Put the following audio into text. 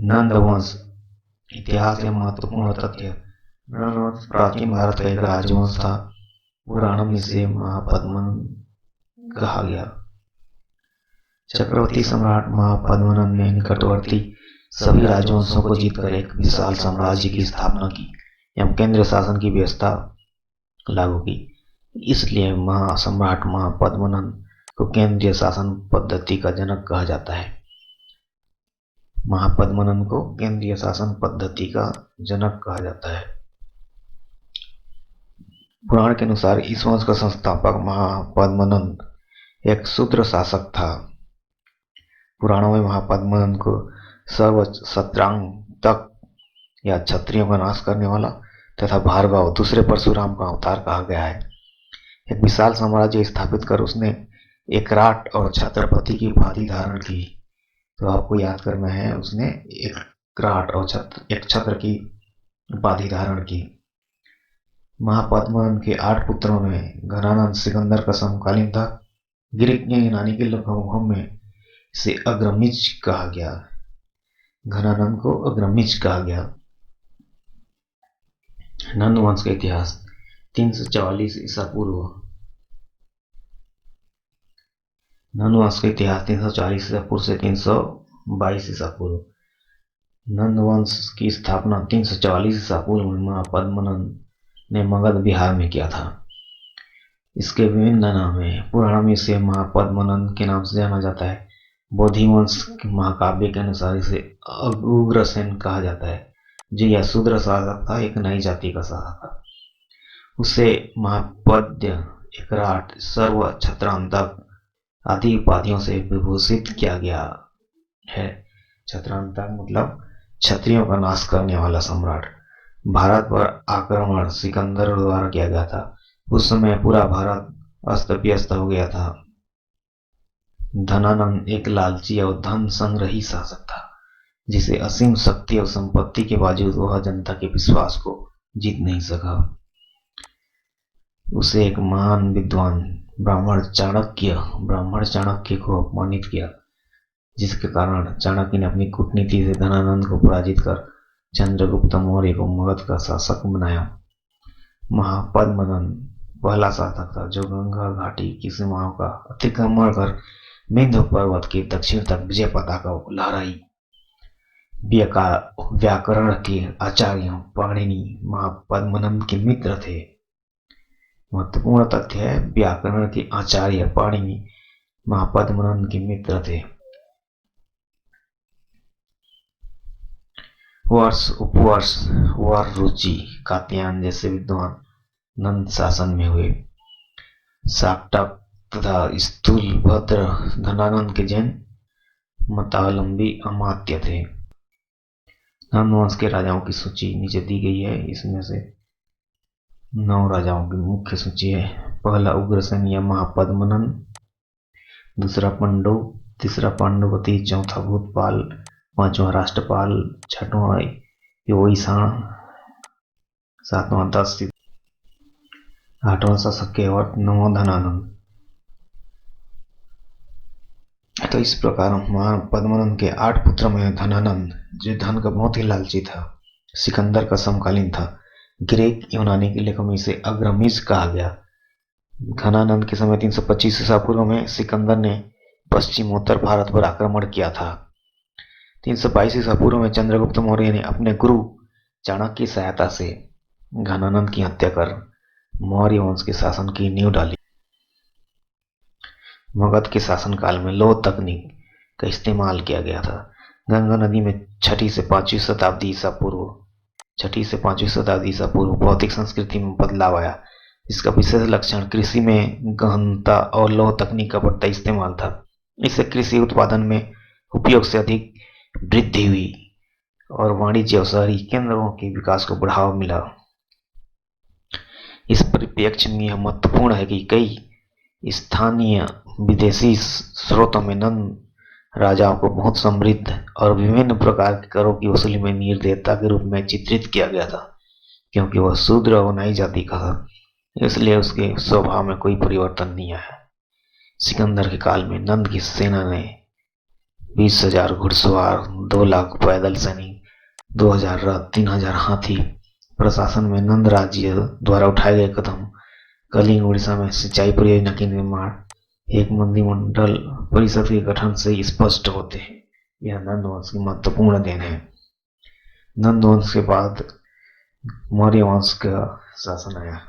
नंद वंश। इतिहास के महत्वपूर्ण तथ्य। नंद वंश प्राचीन भारत का एक राजवंश था। पुराणों में इसे महापद्मन कहा गया। चक्रवर्ती सम्राट महापद्मनंद ने निकटवर्ती सभी राजवंशों को जीतकर एक विशाल साम्राज्य की स्थापना की एवं केंद्रीय शासन की व्यवस्था लागू की। इसलिए महासम्राट महापद्मनंद को केंद्रीय शासन पद्धति का जनक कहा जाता है। महापद्मनंद को केंद्रीय शासन पद्धति का जनक कहा जाता है। पुराण के अनुसार इस वंश का संस्थापक महापद्मनंद एक शूद्र शासक था। पुराणों में महापद्मनंद को सर्व क्षत्रांतक या क्षत्रियों का नाश करने वाला तथा भार्गव दूसरे परशुराम का अवतार कहा गया है। एक विशाल साम्राज्य स्थापित कर उसने एक राट और छत्रपति की उपाधि धारण की। तो आपको याद करना है, उसने एक राट और एक छत्र की उपाधि धारण की। महापद्मनंद के 8 पुत्रों में घनानंद सिकंदर का समकालीन था। ग्रीक या यूनानी के लोगों में इसे अग्रमिज कहा गया। घनानंद को अग्रमिज कहा गया। नंद वंश का इतिहास 344 ईसा पूर्व। नंद वंश का इतिहास 340 ईसा पूर्व से 322 ईसा पूर्व। नंद वंश की स्थापना 344 ईसा पूर्व में महापद्मनंद ने मगध बिहार में किया था। इसके विभिन्न नाम हैं। पुराणों में इसे महापद्मनंद के नाम से जाना जाता है। बोधिवंश महाकाव्य के अनुसार इसे उग्रसेन कहा जाता है, जो यह शूद्र शासक था, एक नई जाति का शासक था। उसे महापद्य, एकराट, सर्व क्षत्रांतक आदि उपाधियों से विभूषित किया गया है। क्षत्रांतक मतलब क्षत्रियों का नाश करने वाला सम्राट। भारत पर आक्रमण सिकंदर द्वारा किया गया था। उस समय पूरा भारत अस्त व्यस्त हो गया था। धनानंद एक लालची और धन संग्रही शासक था, जिसे असीम शक्ति और संपत्ति के बावजूद वह जनता के विश्वास को जीत नहीं सका। उसे एक महान विद्वान ब्राह्मण चाणक्य को अपमानित किया, जिसके कारण चाणक्य ने अपनी कूटनीति से धनानंद को पराजित कर चंद्रगुप्त मौर्य को मगध का शासक बनाया। महापद्मनंद पहला शासक था जो गंगा घाटी की सीमाओं का अतिक्रमण कर विंध्य पर्वत के दक्षिण तक विजय पताका लहराई। व्याकरण के आचार्य पाणिनि महापद्मनंद के मित्र थे। महत्वपूर्ण तथ्य है, व्याकरण के आचार्य पाणिनि महापद्मनंद के मित्र थे। वर्ष, उपवर्ष, वर, रुचि, कात्यायन जैसे विद्वान नंद शासन में हुए। शाक्टक तथा स्थूलभद्र धनानंद के जैन मतावलंबी अमात्य थे। नंद वंश के राजाओं की सूची नीचे दी गई है। इसमें से 9 राजाओं की मुख्य सूची है। पहला उग्रसेन या महापद्मनंद, दूसरा पंडु, तीसरा पांडुपति, चौथा भूतपाल, 5वां राष्ट्रपाल, 6वां योईसाण, 7वां दस, 8वां शासक्य और 9वां धनानंद। तो इस प्रकार महापद्मनंद के 8 पुत्रों में धनानंद, जो धन का बहुत ही लालची था, सिकंदर का समकालीन था। ग्रीक यूनानी के लेखों में इसे अग्रमिज कहा गया। घनानंद के समय 325 ईसा पूर्व में सिकंदर ने पश्चिमोत्तर भारत पर आक्रमण किया था। 322 ईसा पूर्व में चंद्रगुप्त मौर्य ने अपने गुरु चाणक्य की सहायता से घनानंद की हत्या कर मौर्य वंश के शासन की नींव डाली। मगध के शासनकाल में लौह तकनीक का इस्तेमाल किया गया था। गंगा नदी में 6वीं से 5वीं शताब्दी ईसा पूर्व भौतिक संस्कृति में बदलाव आया। इसका विशेष लक्षण कृषि में गहनता और लौह तकनीक का बढ़ता इस्तेमाल था। इससे कृषि उत्पादन में उपयोग से अधिक वृद्धि हुई और वाणिज्य और शहरी केंद्रों के विकास को बढ़ावा मिला। इस परिप्रेक्ष्य में यह महत्वपूर्ण है कि कई स्थानीय विदेशी स्रोतों में नंद राजाओं को बहुत समृद्ध और विभिन्न प्रकार के करों की वसूली में निर्देयता के रूप में चित्रित किया गया था। क्योंकि वह शूद्र और नई जाति का था, इसलिए उसके स्वभाव में कोई परिवर्तन नहीं आया। सिकंदर के काल में नंद की सेना ने 20,000 घुड़सवार, 2 लाख पैदल सैनिक, 2,000 रथ, 3,000 हाथी। प्रशासन में नंद राज्य द्वारा उठाए गए कदम। कलिंग उड़ीसा में सिंचाई परियोजना के निर्माण एक मंत्रिमंडल परिषद के गठन से स्पष्ट होते हैं। यह नंद वंश की महत्वपूर्ण देन है। नंद वंश के बाद मौर्य वंश का शासन आया।